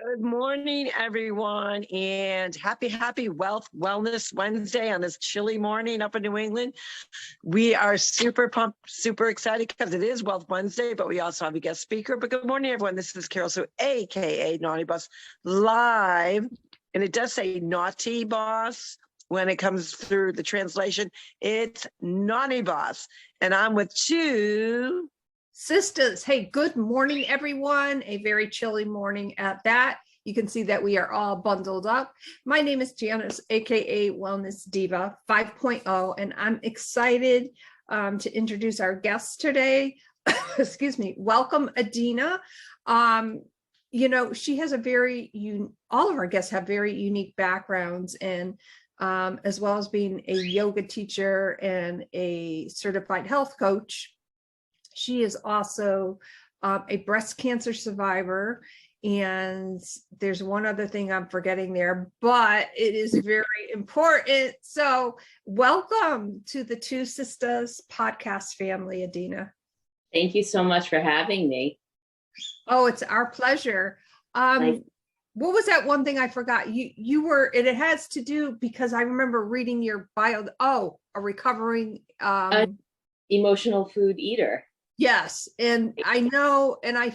Good morning, everyone, and happy Wealth Wellness Wednesday on this chilly morning up in New England. We are super pumped, super excited because it is Wealth Wednesday, but we also have a guest speaker. But good morning, everyone. This is Carol Sue, aka Naughty Boss, live, and it does say Naughty Boss when it comes through the translation. It's Naughty Boss, and I'm with two sisters. Hey, good morning, everyone. A very chilly morning at that. You can see that we are all bundled up. My name is Janice, aka Wellness Diva 5.0, and I'm excited to introduce our guest today. Excuse me. Welcome, Adina. She has all of our guests have very unique backgrounds, and as well as being a yoga teacher and a certified health coach. She is also a breast cancer survivor, and there's one other thing I'm forgetting there, but it is very important. So welcome to the Two Sisters podcast family, Adina. Thank you so much for having me. Oh, it's our pleasure. What was that one thing I forgot? You were, and it has to do, because I remember reading your bio. Oh, a recovering emotional food eater. Yes. And I know, and I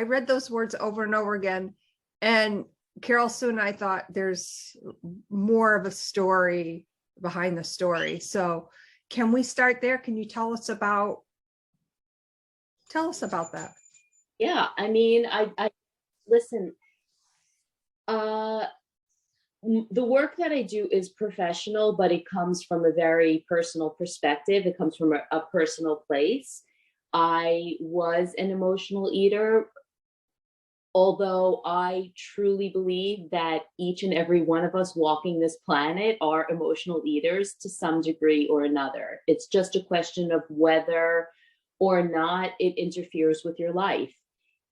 read those words over and over again. And Carol Sue and I thought there's more of a story behind the story. So can we start there? Can you tell us about that? Yeah. I mean, I listen, the work that I do is professional, but it comes from a very personal perspective. It comes from a personal place. I was an emotional eater, although I truly believe that each and every one of us walking this planet are emotional eaters to some degree or another. It's just a question of whether or not it interferes with your life.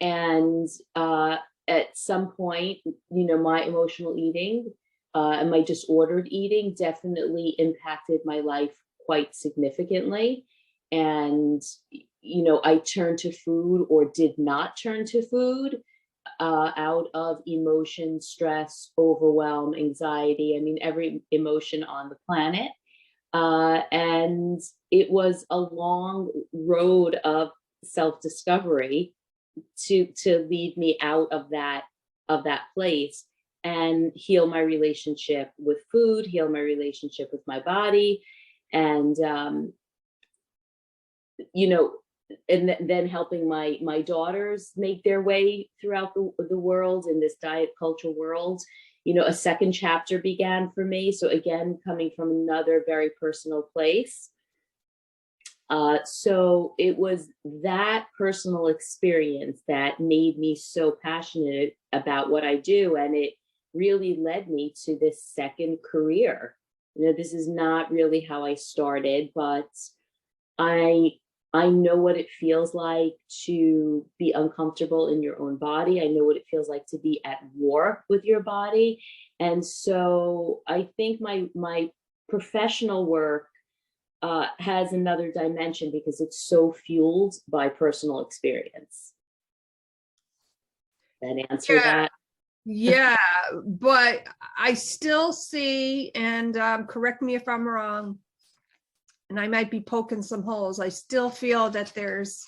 And at some point, my emotional eating and my disordered eating definitely impacted my life quite significantly. And, I turned to food, or did not turn to food, out of emotion, stress, overwhelm, anxiety. I mean, every emotion on the planet. And it was a long road of self-discovery to lead me out of that place and heal my relationship with food, heal my relationship with my body, and and then helping my daughters make their way throughout the world in this diet culture world. A second chapter began for me. So again, coming from another very personal place. So it was that personal experience that made me so passionate about what I do. And it really led me to this second career. This is not really how I started, but I know what it feels like to be uncomfortable in your own body. I know what it feels like to be at war with your body. And so I think my professional work has another dimension because it's so fueled by personal experience. That answer that? Yeah, but I still see, and correct me if I'm wrong, and I might be poking some holes, I still feel that there's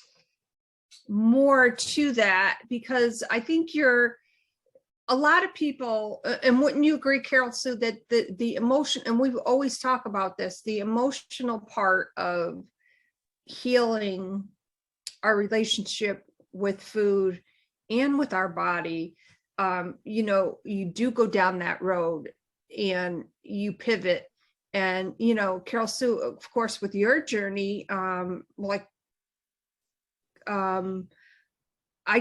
more to that, because I think a lot of people, and wouldn't you agree, Carol Sue, that the emotion, and we've always talked about this, the emotional part of healing our relationship with food and with our body, you do go down that road and you pivot. And, Carol Sue, of course, with your journey, I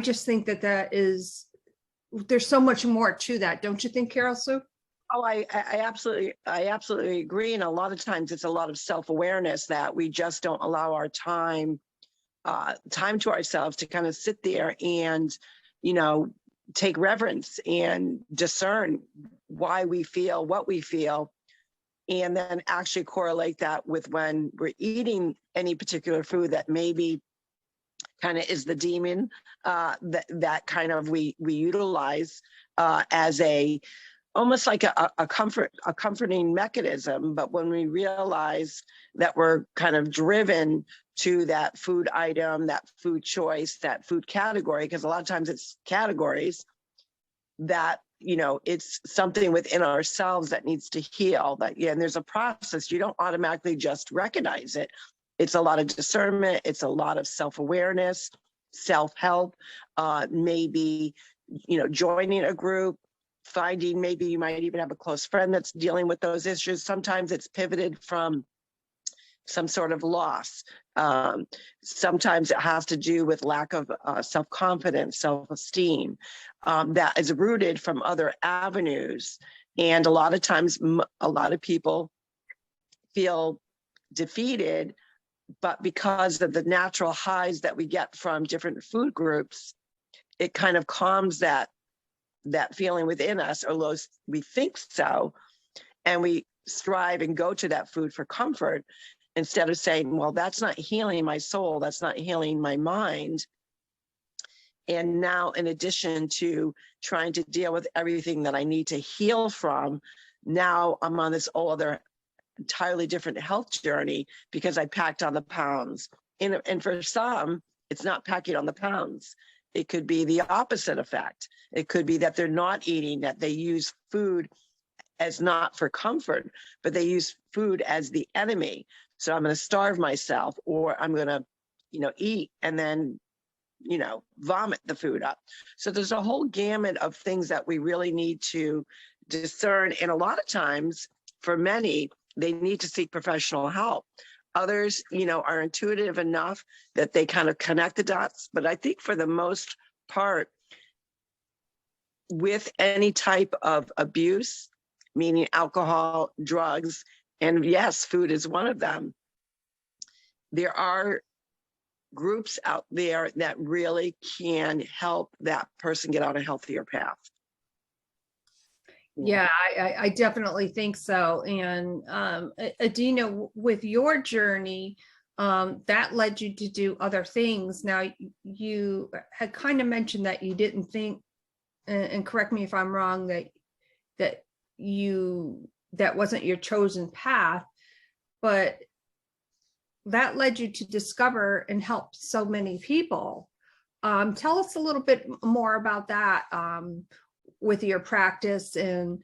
just think there's so much more to that. Don't you think, Carol Sue? Oh, I absolutely agree. And a lot of times it's a lot of self-awareness that we just don't allow our time to ourselves to kind of sit there and, take reverence and discern why we feel what we feel, and then actually correlate that with when we're eating any particular food that maybe kind of is the demon that kind of we utilize as almost like a comforting mechanism. But when we realize that we're kind of driven to that food item, that food choice, that food category, because a lot of times it's categories that, it's something within ourselves that needs to heal. And there's a process. You don't automatically just recognize it. It's a lot of discernment. It's a lot of self-awareness, self-help, maybe, joining a group, finding, maybe you might even have a close friend that's dealing with those issues. Sometimes it's pivoted from some sort of loss. Sometimes it has to do with lack of self-confidence, self-esteem, that is rooted from other avenues. And a lot of times, a lot of people feel defeated, but because of the natural highs that we get from different food groups, it kind of calms that feeling within us, or we think so, and we strive and go to that food for comfort, instead of saying, well, that's not healing my soul, that's not healing my mind. And now, in addition to trying to deal with everything that I need to heal from, now I'm on this whole other entirely different health journey because I packed on the pounds. And for some, it's not packing on the pounds. It could be the opposite effect. It could be that they're not eating, that they use food as not for comfort, but they use food as the enemy. So I'm going to starve myself, or I'm going to, eat and then, vomit the food up. So there's a whole gamut of things that we really need to discern. And a lot of times, for many, they need to seek professional help. Others, are intuitive enough that they kind of connect the dots. But I think for the most part, with any type of abuse, meaning alcohol, drugs, and yes, food is one of them, there are groups out there that really can help that person get on a healthier path. Yeah, I definitely think so. And Adina, with your journey, that led you to do other things. Now, you had kind of mentioned that you didn't think, and correct me if I'm wrong, that wasn't your chosen path, but that led you to discover and help so many people. Tell us a little bit more about that with your practice, and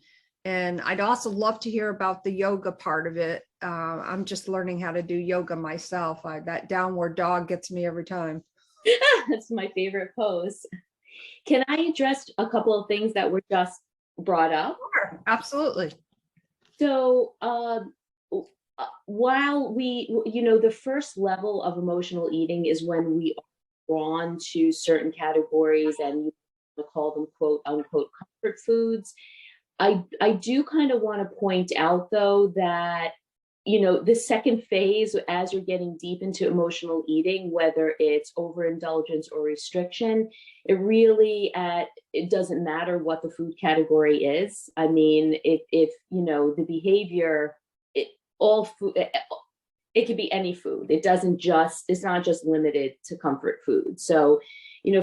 I'd also love to hear about the yoga part of it. I'm just learning how to do yoga myself. That downward dog gets me every time. That's my favorite pose. Can I address a couple of things that were just brought up? Sure, absolutely. So while the first level of emotional eating is when we are drawn to certain categories, and you call them quote unquote comfort foods. I do kind of want to point out, though, that the second phase, as you're getting deep into emotional eating, whether it's overindulgence or restriction, it doesn't matter what the food category is. I mean, if the behavior, all food, it could be any food. It's not just limited to comfort food. So,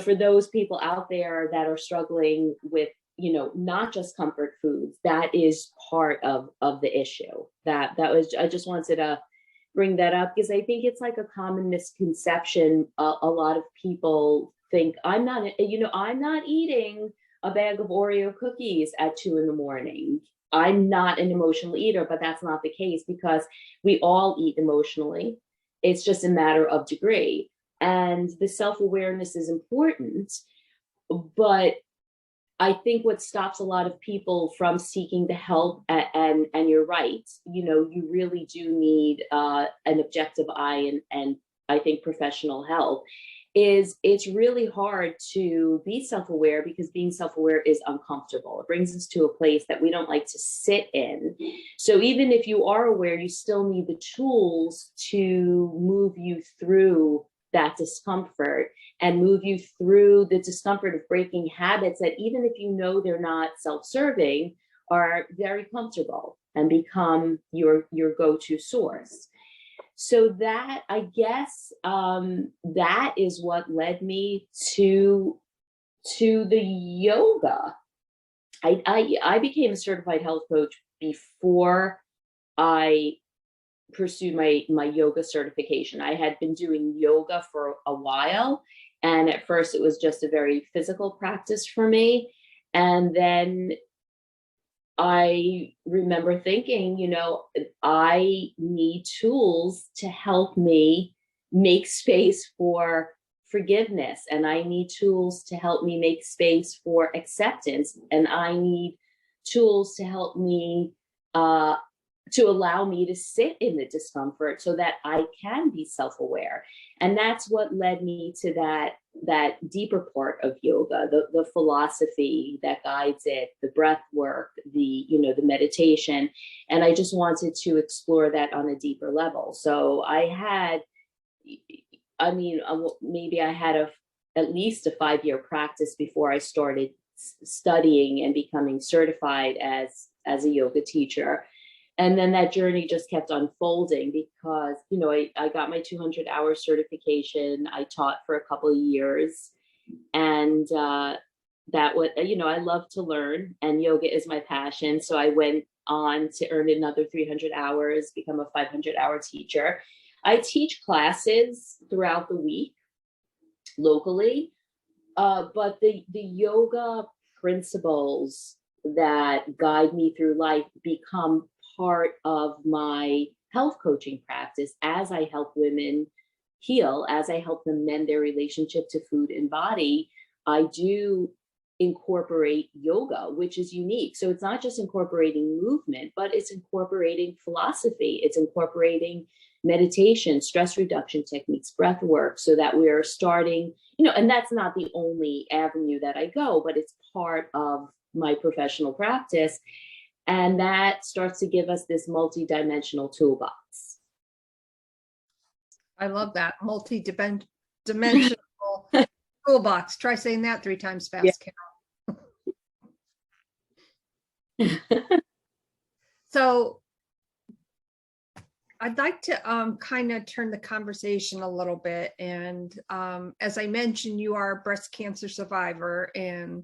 for those people out there that are struggling with, not just comfort foods, that is part of the issue. I just wanted to bring that up, because I think it's like a common misconception. A lot of people think I'm not eating a bag of Oreo cookies at 2 a.m. I'm not an emotional eater, but that's not the case, because we all eat emotionally. It's just a matter of degree. And the self-awareness is important, but I think what stops a lot of people from seeking the help, and you're right, you really do need an objective eye and I think professional help, is it's really hard to be self-aware, because being self-aware is uncomfortable. It brings us to a place that we don't like to sit in. So even if you are aware, you still need the tools to move you through that discomfort, and move you through the discomfort of breaking habits that, even if they're not self-serving, are very comfortable and become your go-to source. So that, I guess, that is what led me to the yoga. I became a certified health coach before I pursued my yoga certification. I had been doing yoga for a while, and at first it was just a very physical practice for me. And then I remember thinking, I need tools to help me make space for forgiveness, and I need tools to help me make space for acceptance, and I need tools to help me to allow me to sit in the discomfort so that I can be self-aware. And that's what led me to that deeper part of yoga, the philosophy that guides it, the breath work, the meditation. And I just wanted to explore that on a deeper level. So maybe I had at least a 5-year practice before I started studying and becoming certified as a yoga teacher. And then that journey just kept unfolding because, I got my 200-hour certification. I taught for a couple of years, and that was, I love to learn, and yoga is my passion. So I went on to earn another 300 hours, become a 500-hour teacher. I teach classes throughout the week locally, but the yoga principles that guide me through life become part of my health coaching practice as I help women heal, as I help them mend their relationship to food and body. I do incorporate yoga, which is unique. So it's not just incorporating movement, but it's incorporating philosophy. It's incorporating meditation, stress reduction techniques, breath work, so that we're starting, and that's not the only avenue that I go, but it's part of my professional practice. And that starts to give us this multi-dimensional toolbox. I love that multi-dimensional toolbox. Try saying that 3 times fast, Carol. So I'd like to kind of turn the conversation a little bit. And as I mentioned, you are a breast cancer survivor, and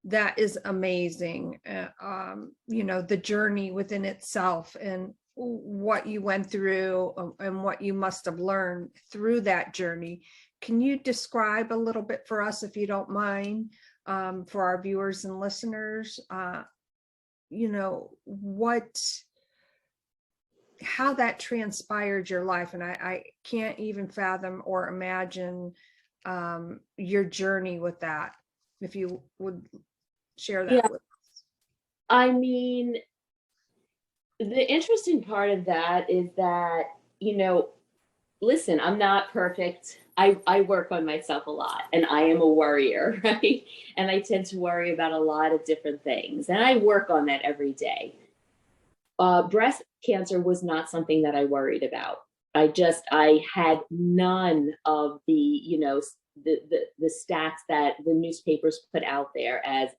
that is amazing. The journey within itself and what you went through and what you must have learned through that journey. Can you describe a little bit for us, if you don't mind, for our viewers and listeners, how that transpired your life? And I can't even fathom or imagine your journey with that, if you would share that with us. I mean, the interesting part of that is that, listen, I'm not perfect. I work on myself a lot, and I am a worrier, right? And I tend to worry about a lot of different things, and I work on that every day. Breast cancer was not something that I worried about. I had none of the, the stats that the newspapers put out there as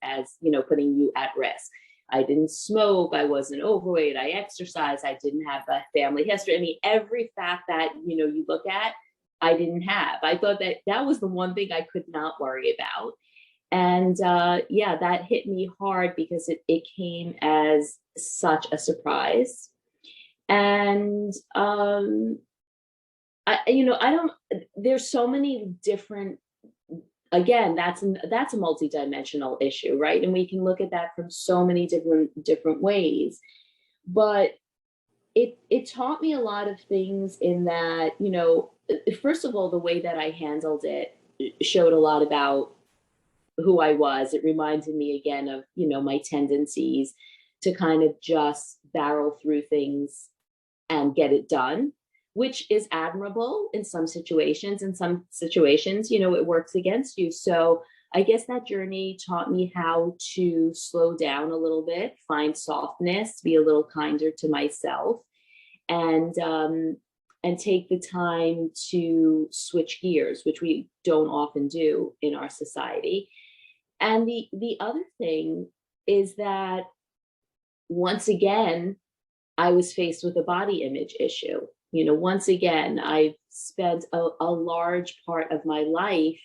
putting you at risk. I didn't smoke. I wasn't overweight. I exercised. I didn't have a family history. I mean, every fact that, you look at, I didn't have. I thought that was the one thing I could not worry about. And that hit me hard because it came as such a surprise. And there's so many different, again, that's a multidimensional issue, right? And we can look at that from so many different ways. But it taught me a lot of things in that, first of all, the way that I handled it showed a lot about who I was. It reminded me again of, my tendencies to kind of just barrel through things and get it done, which is admirable in some situations. In some situations, it works against you. So I guess that journey taught me how to slow down a little bit, find softness, be a little kinder to myself, and take the time to switch gears, which we don't often do in our society. And the other thing is that, once again, I was faced with a body image issue. once again, I've spent a large part of my life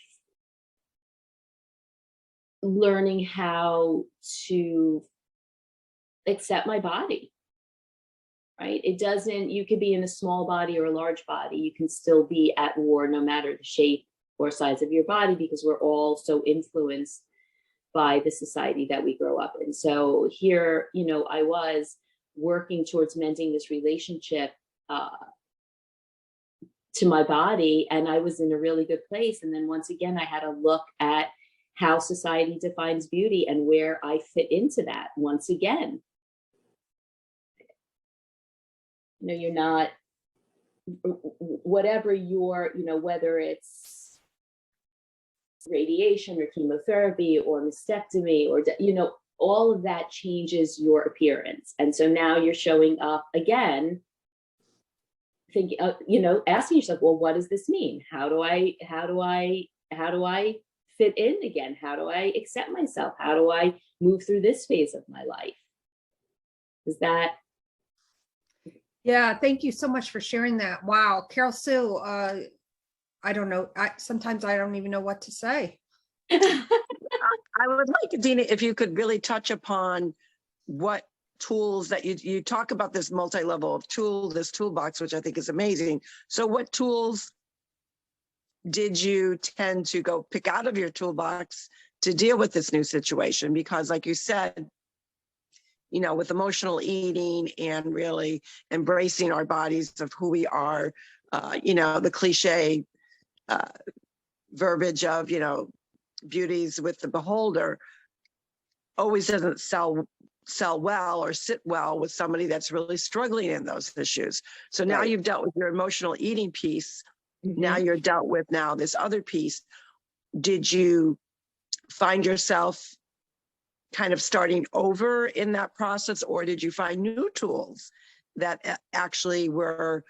learning how to accept my body, right? It doesn't, you could be in a small body or a large body. You can still be at war no matter the shape or size of your body, because we're all so influenced by the society that we grow up in. So here, I was working towards mending this relationship to my body, and I was in a really good place. And then once again, I had to look at how society defines beauty and where I fit into that once again. You're not, whatever your, whether it's radiation or chemotherapy or mastectomy or, all of that changes your appearance. And so now you're showing up again, thinking, asking yourself, well, what does this mean? How do I fit in again? How do I accept myself? How do I move through this phase of my life? Is that? Yeah, thank you so much for sharing that. Wow. Carol Sue, I don't know. Sometimes I don't even know what to say. I would like, Adina, if you could really touch upon what tools that you talk about, this multi-level of this toolbox, which I think is amazing. So what tools did you tend to go pick out of your toolbox to deal with this new situation? Because like you said, with emotional eating and really embracing our bodies of who we are, the cliche verbiage of, beauty's with the beholder always doesn't sell well or sit well with somebody that's really struggling in those issues. So now Right. You've dealt with your emotional eating piece. Mm-hmm. Now you're dealt with this other piece. Did you find yourself kind of starting over in that process, or did you find new tools that actually were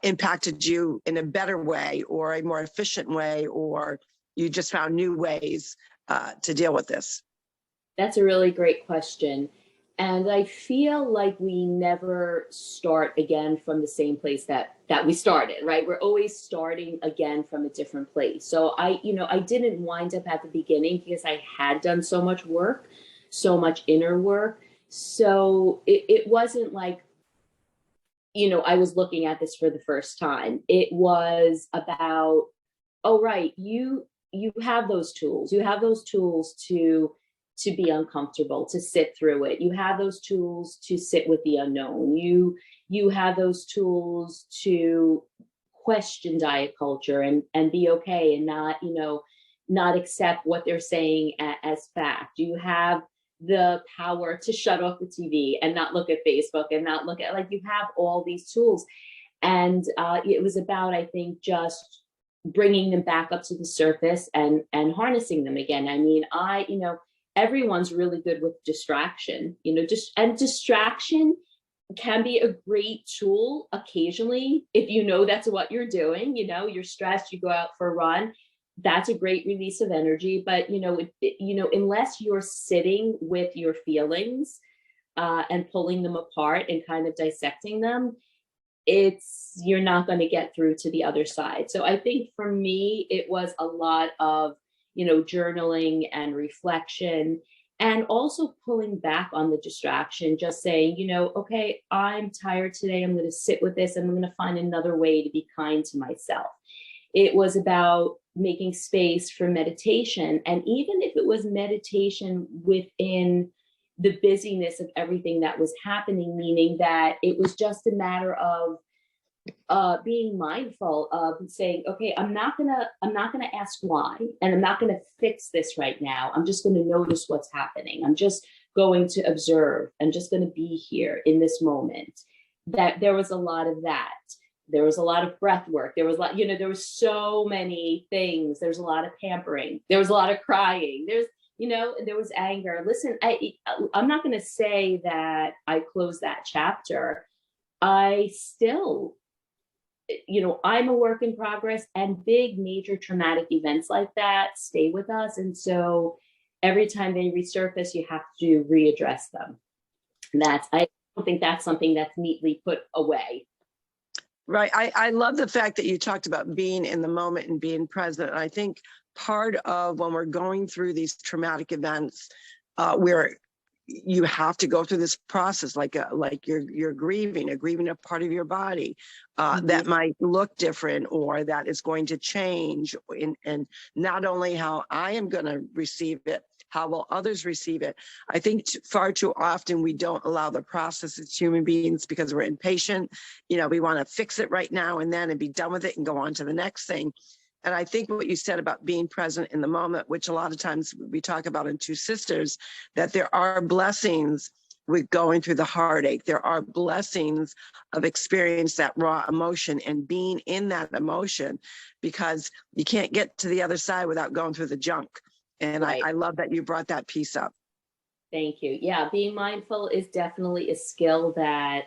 impacted you in a better way or a more efficient way, or you just found new ways to deal with this? That's a really great question. And I feel like we never start again from the same place that we started, right? We're always starting again from a different place. So I didn't wind up at the beginning because I had done so much work, so much inner work. So it wasn't like, I was looking at this for the first time. It was about, oh, right, you have those tools. You have those tools to be uncomfortable, to sit through it. You have those tools to sit with the unknown. You have those tools to question diet culture and be okay and not accept what they're saying as fact. You have the power to shut off the TV and not look at Facebook and not look at, you have all these tools. And it was about, I think, just bringing them back up to the surface and harnessing them again. I mean, everyone's really good with distraction, and distraction can be a great tool occasionally. If that's what you're doing, you're stressed, you go out for a run, that's a great release of energy. But, unless you're sitting with your feelings and pulling them apart and kind of dissecting them, you're not going to get through to the other side. So I think for me, it was a lot of journaling and reflection, and also pulling back on the distraction, just saying, okay, I'm tired today. I'm going to sit with this and I'm going to find another way to be kind to myself. It was about making space for meditation. And even if it was meditation within the busyness of everything that was happening, meaning that it was just a matter of being mindful of saying, okay, I'm not gonna ask why, and I'm not gonna fix this right now. I'm just gonna notice what's happening. I'm just going to observe. I'm just gonna be here in this moment. That there was a lot of that. There was a lot of breath work. There was a lot, there was so many things. There's a lot of pampering. There was a lot of crying. There was anger. Listen, I'm not gonna say that I closed that chapter. I still, I'm a work in progress, and big major traumatic events like that stay with us. And so every time they resurface, you have to readdress them. I don't think that's something that's neatly put away. Right. I love the fact that you talked about being in the moment and being present. I think part of when we're going through these traumatic events, where you have to go through this process, like you're grieving a part of your body that might look different, or that is going to change, and not only how I am going to receive it, how will others receive it? I think far too often we don't allow the process as human beings because we're impatient. You know, we want to fix it right now and then and be done with it and go on to the next thing. And I think what you said about being present in the moment, which a lot of times we talk about in Two Sisters, that there are blessings with going through the heartache. There are blessings of experience that raw emotion and being in that emotion, because you can't get to the other side without going through the junk. And Right. I love that you brought that piece up. Thank you. Yeah, being mindful is definitely a skill that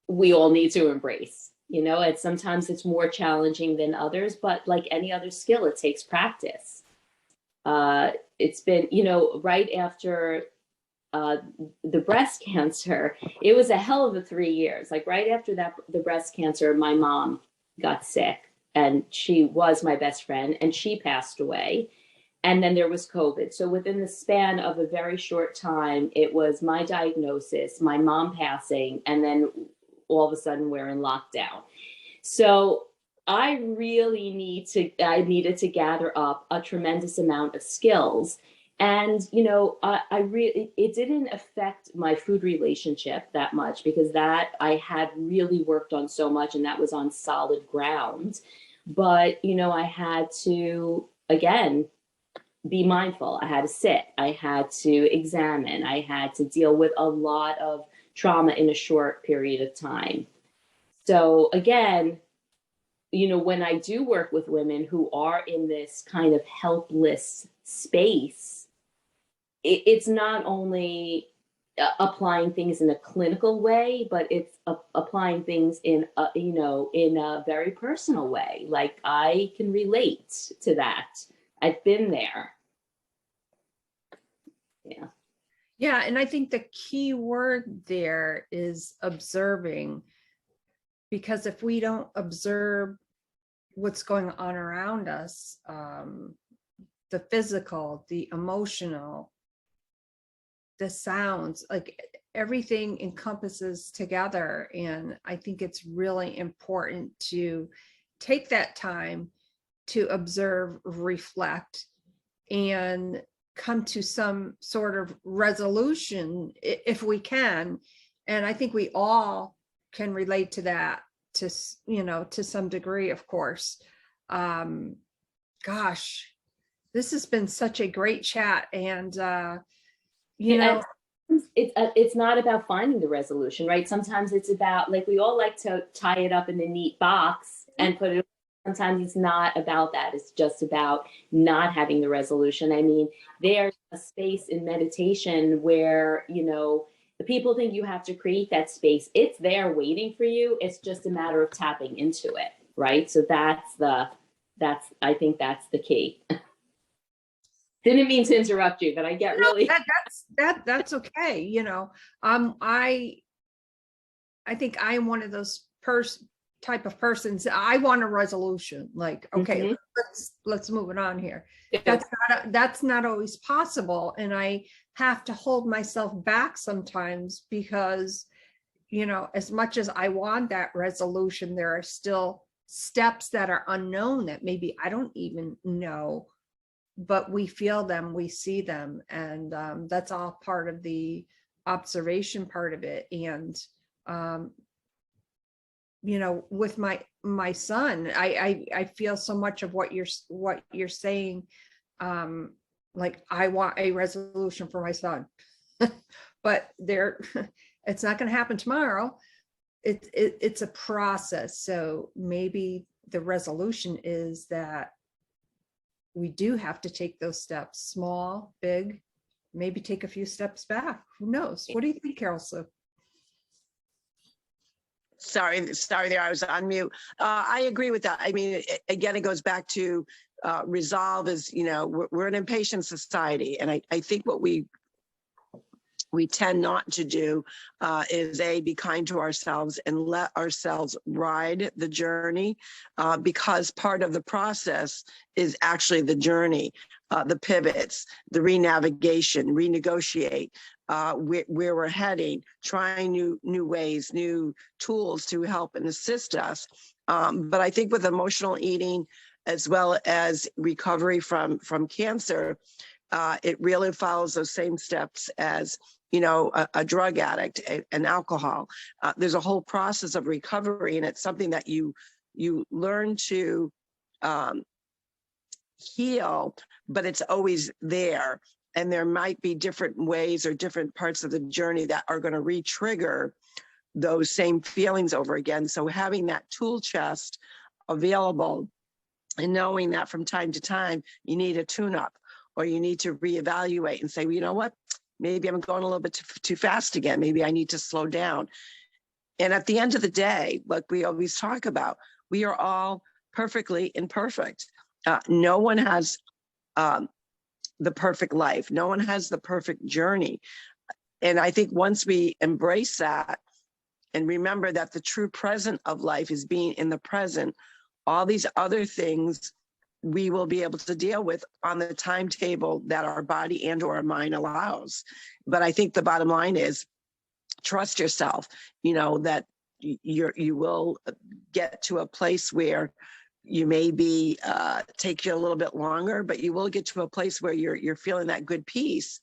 we all need to embrace. You know, and sometimes it's more challenging than others, but like any other skill, it takes practice. It's been, you know, right after the breast cancer, it was a hell of a 3 years. Like right after that, the breast cancer, my mom got sick, and she was my best friend, and she passed away. And then there was COVID. So within the span of a very short time, it was my diagnosis, my mom passing, and then all of a sudden we're in lockdown. So I needed to gather up a tremendous amount of skills. And, you know, it didn't affect my food relationship that much, because that I had really worked on so much, and that was on solid ground. But, you know, I had to, again, be mindful. I had to sit, I had to examine, I had to deal with a lot of trauma in a short period of time. So again, you know, when I do work with women who are in this kind of helpless space, it's not only applying things in a clinical way, but it's applying things in a very personal way. Like I can relate to that. I've been there. Yeah. Yeah, and I think the key word there is observing, because if we don't observe what's going on around us, the physical, the emotional, the sounds, like everything encompasses together. And I think it's really important to take that time to observe, reflect, and come to some sort of resolution if we can. And I think we all can relate to that, to, you know, to some degree, of course. Gosh, this has been such a great chat. And you know, it's not about finding the resolution, right? Sometimes it's about, like, we all like to tie it up in a neat box and put it. Sometimes it's not about that. It's just about not having the resolution. I mean, there's a space in meditation where, you know, the people think you have to create that space. It's there waiting for you. It's just a matter of tapping into it, right? So I think that's the key. Didn't mean to interrupt you, but I get really. That's okay. You know, I think I am one of those type of persons. I want a resolution. Like, okay, let's move it on here. That's not always possible, and I have to hold myself back sometimes, because, you know, as much as I want that resolution, there are still steps that are unknown that maybe I don't even know, but we feel them, we see them, and that's all part of the observation part of it. And you know, with my son, I feel so much of what you're saying. Like, I want a resolution for my son, but it's not going to happen tomorrow. It's a process. So maybe the resolution is that we do have to take those steps, small, big, maybe take a few steps back. Who knows? What do you think, Carol Sue? Sorry there, I was on mute. I agree with that. I mean, again, it goes back to resolve is, you know, we're an impatient society. And I think what we we tend not to do is be kind to ourselves and let ourselves ride the journey, because part of the process is actually the journey, the pivots, the renavigation, renegotiate, where we're heading, trying new ways, new tools to help and assist us. But I think with emotional eating, as well as recovery from cancer, it really follows those same steps as, you know, a drug addict, an alcohol. There's a whole process of recovery, and it's something that you learn to heal, but it's always there. And there might be different ways or different parts of the journey that are going to re-trigger those same feelings over again. So having that tool chest available and knowing that from time to time you need a tune-up, or you need to reevaluate and say, well, you know what, maybe I'm going a little bit too fast again. Maybe I need to slow down. And at the end of the day, like we always talk about, we are all perfectly imperfect. No one has the perfect life. No one has the perfect journey. And I think once we embrace that and remember that the true present of life is being in the present, all these other things we will be able to deal with on the timetable that our body and or our mind allows. But I think the bottom line is trust yourself, you know, that you will get to a place where you may be take you a little bit longer, but you will get to a place where you're feeling that good peace.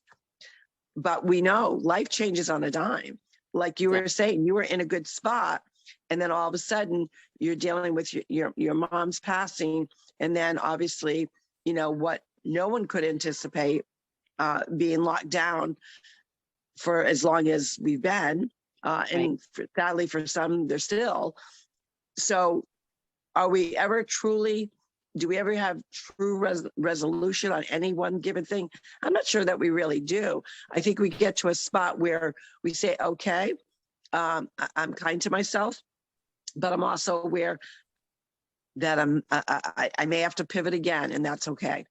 But we know life changes on a dime. Like you were saying, you were in a good spot, and then all of a sudden you're dealing with your mom's passing. And then obviously, you know, what no one could anticipate, being locked down for as long as we've been. And sadly for some, they're still. So are we ever truly, do we ever have true resolution on any one given thing? I'm not sure that we really do. I think we get to a spot where we say, okay, I'm kind to myself, but I'm also aware that I may have to pivot again, and that's okay.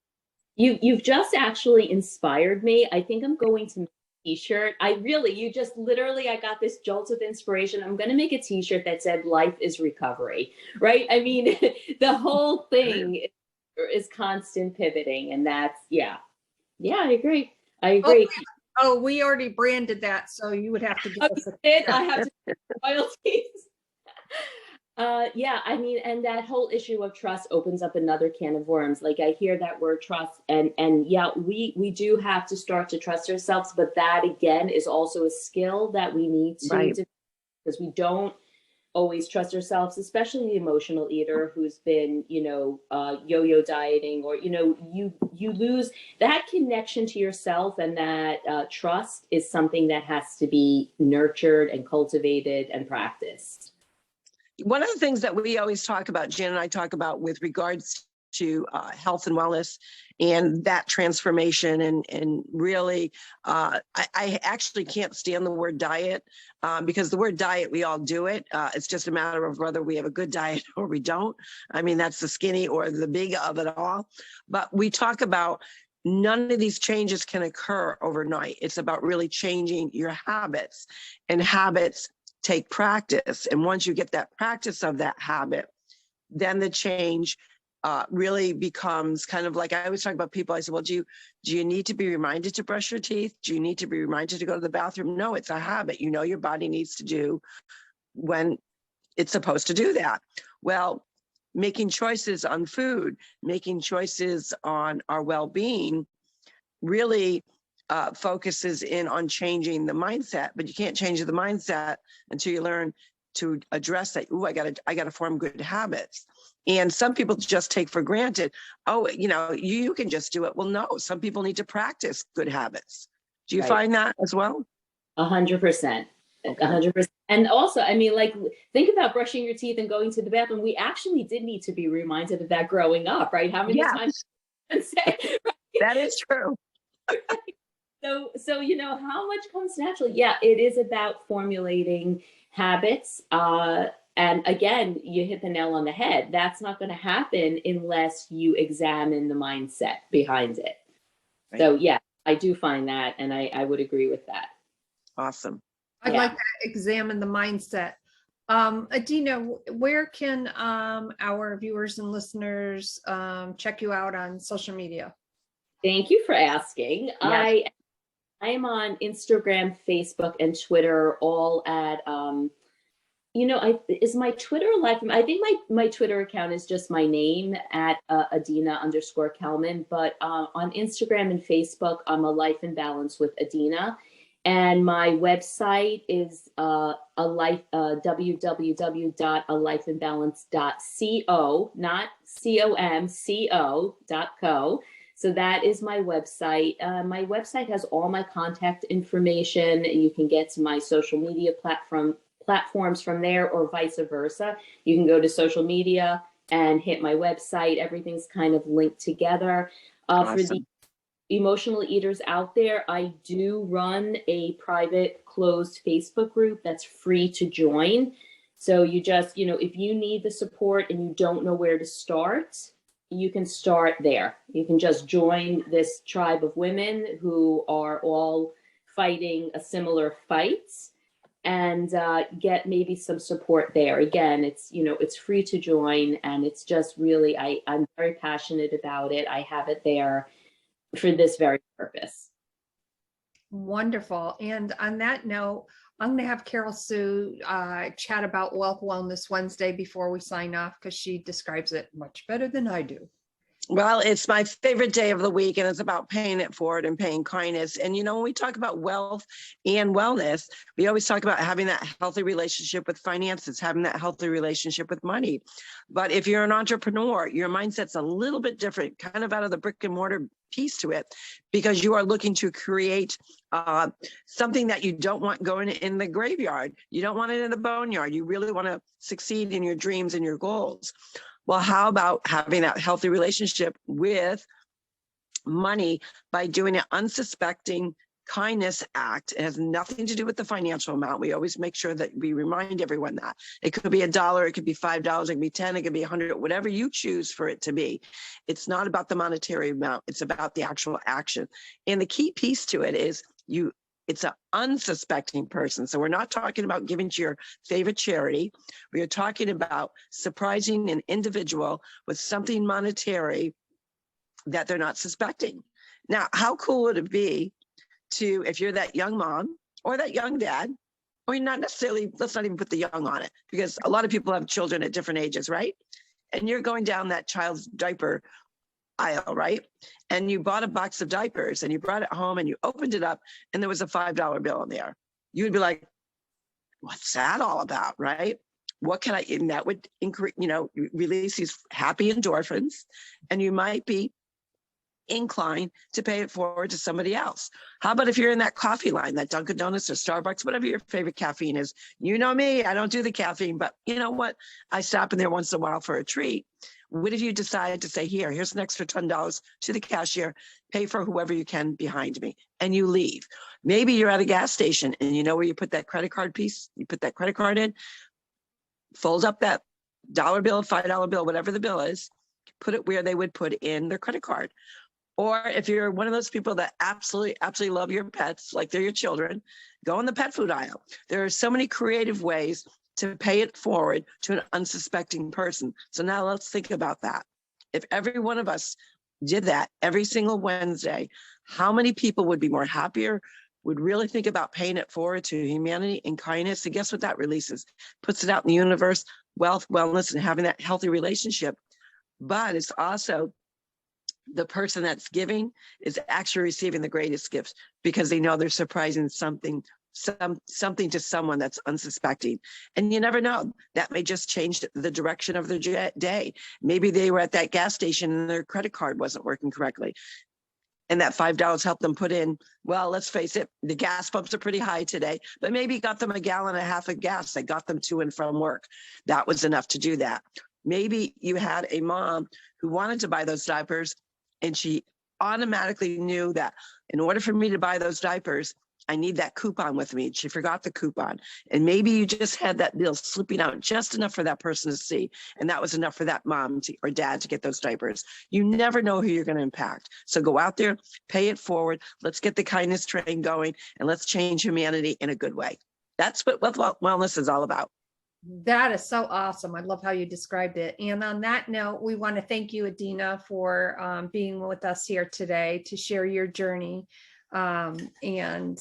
You've just actually inspired me. I think I'm going to make a t-shirt. You just literally, I got this jolt of inspiration. I'm going to make a t-shirt that said life is recovery, right? I mean, the whole thing is constant pivoting, and that's, yeah, I agree. Oh, we already branded that, so you would have to give us I have to royalties. Yeah, I mean, and that whole issue of trust opens up another can of worms. Like I hear that word trust, and yeah, we do have to start to trust ourselves, but that again is also a skill that we need to, because we don't always trust ourselves, especially the emotional eater who's been, you know, yo-yo dieting, or, you know, you lose that connection to yourself, and that trust is something that has to be nurtured and cultivated and practiced. One of the things that we always talk about, Jan and I talk about with regards to health and wellness and that transformation, and really, I actually can't stand the word diet, because the word diet, we all do it. It's just a matter of whether we have a good diet or we don't. I mean, that's the skinny or the big of it all. But we talk about none of these changes can occur overnight. It's about really changing your habits, and habits take practice. And once you get that practice of that habit, then the change really becomes kind of like, I always talk about people. I said, well, do you need to be reminded to brush your teeth? Do you need to be reminded to go to the bathroom? No, it's a habit. You know, your body needs to do when it's supposed to do that. Well, making choices on food, making choices on our well-being really focuses in on changing the mindset, but you can't change the mindset until you learn to address that. Ooh, I gotta form good habits. And some people just take for granted, oh, you know, you can just do it. Well, no, some people need to practice good habits. Do you find that as well? 100%. 100%. And also, I mean, like, think about brushing your teeth and going to the bathroom. We actually did need to be reminded of that growing up, right? How many times? Right? That is true. So, you know, how much comes naturally? Yeah, it is about formulating habits. And again, you hit the nail on the head. That's not going to happen unless you examine the mindset behind it. Right. So yeah, I do find that, and I would agree with that. Awesome. I'd Yeah. like to examine the mindset. Adina, where can our viewers and listeners check you out on social media? Thank you for asking. I am on Instagram, Facebook, and Twitter, all at is my Twitter live? I think my Twitter account is just my name at Adina_Kelman. But on Instagram and Facebook, I'm a Life in Balance with Adina. And my website is www.alifeinbalance.co, not comco.co. So that is my website. My website has all my contact information. You can get to my social media platforms from there, or vice versa. You can go to social media and hit my website. Everything's kind of linked together. Awesome. For the emotional eaters out there, I do run a private closed Facebook group that's free to join. So you just, if you need the support and you don't know where to start, you can start there. You can just join this tribe of women who are all fighting a similar fight, and get maybe some support there. Again, it's free to join, and it's just really, I'm very passionate about it. I have it there for this very purpose. Wonderful. And on that note, I'm going to have Carol Sue chat about Wealth Wellness Wednesday before we sign off, because she describes it much better than I do. Well, it's my favorite day of the week, and it's about paying it forward and paying kindness. And, when we talk about wealth and wellness, we always talk about having that healthy relationship with finances, having that healthy relationship with money. But if you're an entrepreneur, your mindset's a little bit different, kind of out of the brick and mortar piece to it, because you are looking to create something that you don't want going in the graveyard. You don't want it in the boneyard. You really want to succeed in your dreams and your goals. Well, how about having that healthy relationship with money by doing an unsuspecting kindness act? It has nothing to do with the financial amount. We always make sure that we remind everyone that. It could be $1, it could be $5, it could be 10, it could be 100, whatever you choose for it to be. It's not about the monetary amount. It's about the actual action. And the key piece to it is it's an unsuspecting person. So we're not talking about giving to your favorite charity. We are talking about surprising an individual with something monetary that they're not suspecting. Now, how cool would it be to, if you're that young mom or that young dad, or you're not necessarily, let's not even put the young on it, because a lot of people have children at different ages, right? And you're going down that child's diaper aisle, right? And you bought a box of diapers and you brought it home and you opened it up and there was a $5 bill in there. You would be like, what's that all about, right? What can and that would increase, release these happy endorphins, and you might be inclined to pay it forward to somebody else. How about if you're in that coffee line, that Dunkin' Donuts or Starbucks, whatever your favorite caffeine is? You know me, I don't do the caffeine, but you know what? I stop in there once in a while for a treat. What if you decide to say, here's an extra $10 to the cashier, pay for whoever you can behind me, and you leave? Maybe you're at a gas station and you know where you put that credit card piece, you put that credit card in, fold up that $1 bill, $5 bill, whatever the bill is, put it where they would put in their credit card. Or if you're one of those people that absolutely love your pets, like they're your children, go in the pet food aisle. There are so many creative ways to pay it forward to an unsuspecting person. So now let's think about that. If every one of us did that every single Wednesday, how many people would be more happier, would really think about paying it forward to humanity and kindness? And guess what that releases? Puts it out in the universe, wealth, wellness, and having that healthy relationship. But it's also the person that's giving is actually receiving the greatest gifts, because they know they're surprising something to someone that's unsuspecting. And you never know, that may just change the direction of their day. Maybe they were at that gas station and their credit card wasn't working correctly, and that $5 helped them put in, well, let's face it, the gas pumps are pretty high today, but maybe got them 1.5 gallons of gas that got them to and from work. That was enough to do that. Maybe you had a mom who wanted to buy those diapers, and she automatically knew that in order for me to buy those diapers, I need that coupon with me. She forgot the coupon. And maybe you just had that bill slipping out just enough for that person to see. And that was enough for that mom or dad to get those diapers. You never know who you're going to impact. So go out there, pay it forward. Let's get the kindness train going and let's change humanity in a good way. That's what wellness is all about. That is so awesome. I love how you described it. And on that note, we want to thank you, Adina, for being with us here today to share your journey. And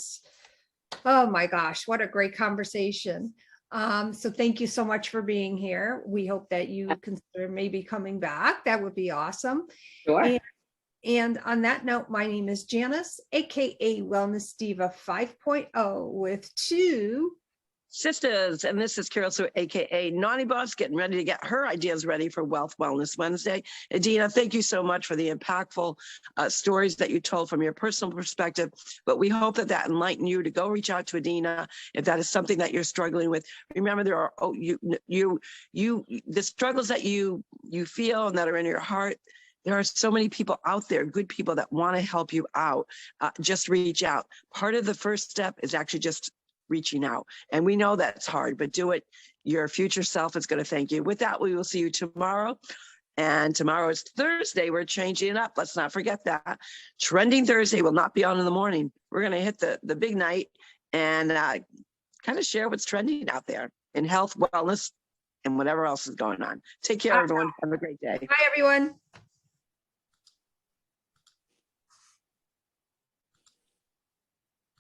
oh my gosh, what a great conversation. So thank you so much for being here. We hope that you consider maybe coming back. That would be awesome. Sure. And on that note, my name is Janice, aka Wellness Diva 5.0 with two sisters, and this is Carol Sue, aka Naughty Boss, getting ready to get her ideas ready for Wealth Wellness Wednesday. Adina, thank you so much for the impactful stories that you told from your personal perspective. But we hope that that enlightened you to go reach out to Adina if that is something that you're struggling with. Remember, there are the struggles that you feel and that are in your heart. There are so many people out there, good people that want to help you out. Just reach out. Part of the first step is actually just reaching out. And we know that's hard, but do it. Your future self is going to thank you. With that, we will see you tomorrow. And tomorrow is Thursday. We're changing it up. Let's not forget that. Trending Thursday will not be on in the morning. We're going to hit the big night and kind of share what's trending out there in health, wellness, and whatever else is going on. Take care, everyone. Have a great day. Bye, everyone.